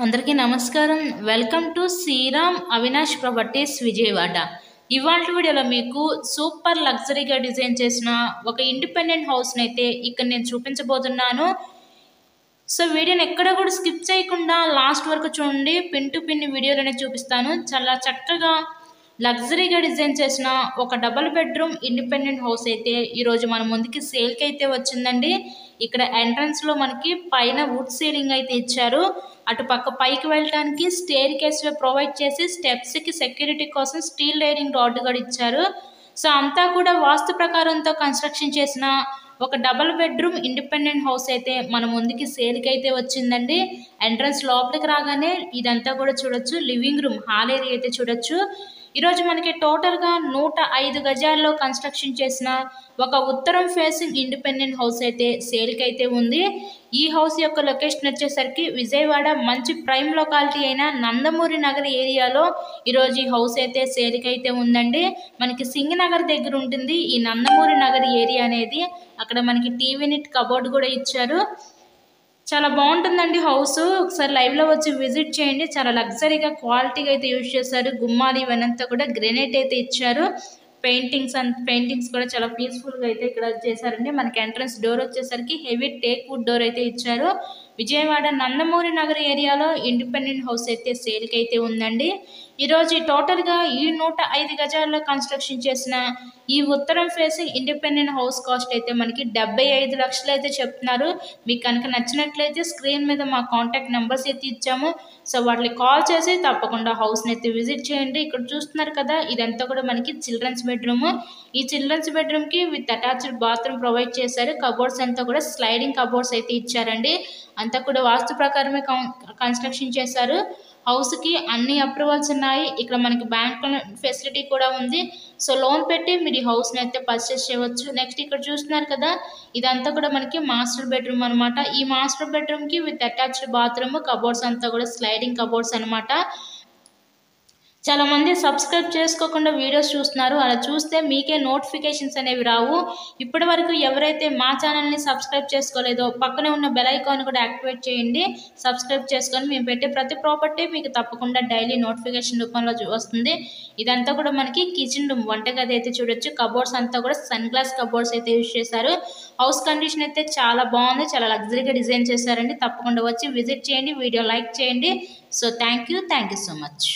అందరికీ నమస్కారం. Welcome to Sriram Avinash properties Vijayawada. ఇవాల్టి వీడియోలో మీకు సూపర్ లగ్జరీగా డిజైన్ చేసిన ఒక ఇండిపెండెంట్ హౌస్ని అయితే ఇక్కడ నేను చూపించబోతున్నాను. సో వీడియోని ఎక్కడ కూడా స్కిప్ చేయకుండా లాస్ట్ వరకు చూడండి. పిన్ టు పిన్ వీడియోలు అనేది చూపిస్తాను. చాలా చక్కగా లగ్జరీగా డిజైన్ చేసిన ఒక డబుల్ బెడ్రూమ్ ఇండిపెండెంట్ హౌస్ అయితే ఈరోజు మన ముందుకి సేల్కి అయితే వచ్చిందండి. ఇక్కడ ఎంట్రన్స్లో మనకి పైన వుడ్ సీలింగ్ అయితే ఇచ్చారు. అటు పక్క పైకి వెళ్ళడానికి స్టేర్ కేస్ ప్రొవైడ్ చేసి స్టెప్స్కి సెక్యూరిటీ కోసం స్టీల్ లైనింగ్ రాడ్ కూడా ఇచ్చారు. సో అంతా కూడా వాస్తు ప్రకారంతో కన్స్ట్రక్షన్ చేసిన ఒక డబుల్ బెడ్రూమ్ ఇండిపెండెంట్ హౌస్ అయితే మన ముందుకి సేల్కి అయితే వచ్చిందండి. ఎంట్రన్స్ లోపలికి రాగానే ఇదంతా కూడా చూడొచ్చు. లివింగ్ రూమ్ హాల్ ఏరియా అయితే చూడొచ్చు. ఈరోజు మనకి టోటల్గా 105 గజాల్లో కన్స్ట్రక్షన్ చేసిన ఒక ఉత్తరం ఫేసింగ్ ఇండిపెండెంట్ హౌస్ అయితే సేల్కి అయితే ఉంది. ఈ హౌస్ యొక్క లొకేషన్ వచ్చేసరికి విజయవాడ మంచి ప్రైమ్ లొకాలిటీ అయిన నందమూరి నగర్ ఏరియాలో ఈరోజు ఈ హౌస్ అయితే సేల్కి అయితే ఉందండి. మనకి సింగనగర్ దగ్గర ఉంటుంది ఈ నందమూరి నగర్ ఏరియా అనేది. అక్కడ మనకి టీవీ యూనిట్ కబోర్డ్ కూడా ఇచ్చారు. చాలా బాగుంటుందండి హౌస్. ఒకసారి లైవ్లో వచ్చి విజిట్ చేయండి. చాలా లగ్జరీగా క్వాలిటీగా అయితే యూజ్ చేశారు. గుమ్మాలు ఇవన్నంతా కూడా గ్రెనైట్ అయితే ఇచ్చారు. పెయింటింగ్స్ కూడా చాలా పీస్ఫుల్గా అయితే ఇక్కడ చేశారండి. మనకి ఎంట్రన్స్ డోర్ వచ్చేసరికి హెవీ టేక్ వుడ్ డోర్ అయితే ఇచ్చారు. విజయవాడ నందమూరి నగర్ ఏరియాలో ఇండిపెండెంట్ హౌస్ అయితే సేల్కి అయితే ఉందండి. ఈరోజు టోటల్గా ఈ 105 గజాల్లో కన్స్ట్రక్షన్ చేసిన ఈ ఉత్తరం ఫేసింగ్ ఇండిపెండెంట్ హౌస్ కాస్ట్ అయితే మనకి 75 లక్షలు అయితే చెప్తున్నారు. మీకు కనుక నచ్చినట్లయితే స్క్రీన్ మీద మా కాంటాక్ట్ నెంబర్స్ అయితే ఇచ్చాము. సో వాటికి కాల్ చేసి తప్పకుండా హౌస్ని అయితే విజిట్ చేయండి. ఇక్కడ చూస్తున్నారు కదా, ఇదంతా కూడా మనకి చిల్డ్రన్స్ బెడ్రూమ్. ఈ చిల్డ్రన్స్ బెడ్రూమ్కి విత్ అటాచ్డ్ బాత్రూమ్ ప్రొవైడ్ చేశారు. కబోర్డ్స్ అంతా కూడా స్లైడింగ్ కబోర్డ్స్ అయితే ఇచ్చారండి. అంతా కూడా వాస్తు ప్రకారమే కన్స్ట్రక్షన్ చేశారు. హౌస్కి అన్ని అప్రూవల్స్ ఉన్నాయి. ఇక్కడ మనకి బ్యాంక్ ఫెసిలిటీ కూడా ఉంది. సో లోన్ పెట్టి మీరు ఈ హౌస్ని అయితే పర్చేస్ చేయవచ్చు. నెక్స్ట్ ఇక్కడ చూస్తున్నారు కదా, ఇదంతా కూడా మనకి మాస్టర్ బెడ్రూమ్ అనమాట. ఈ మాస్టర్ బెడ్రూమ్కి విత్ అటాచ్డ్ బాత్రూమ్, కబోర్డ్స్ అంతా కూడా స్లైడింగ్ కబోర్డ్స్ అనమాట. చాలామంది సబ్స్క్రైబ్ చేసుకోకుండా వీడియోస్ చూస్తున్నారు. అలా చూస్తే మీకే నోటిఫికేషన్స్ అనేవి రావు. ఇప్పటి వరకు ఎవరైతే మా ఛానల్ని సబ్స్క్రైబ్ చేసుకోలేదో పక్కనే ఉన్న బెల్ ఐకాన్ కూడా యాక్టివేట్ చేయండి. సబ్స్క్రైబ్ చేసుకొని మేము పెట్టే ప్రతి ప్రాపర్టీ మీకు తప్పకుండా డైలీ నోటిఫికేషన్ రూపంలో వస్తుంది. ఇదంతా కూడా మనకి కిచెన్ రూమ్, వంటగది అయితే చూడొచ్చు. కబోర్డ్స్ అంతా కూడా సన్ గ్లాస్ కబోర్డ్స్ అయితే యూజ్ చేశారు. హౌస్ కండిషన్ అయితే చాలా బాగుంది. చాలా లగ్జరీగా డిజైన్ చేశారండి. తప్పకుండా వచ్చి విజిట్ చేయండి. వీడియో లైక్ చేయండి. So thank you so much.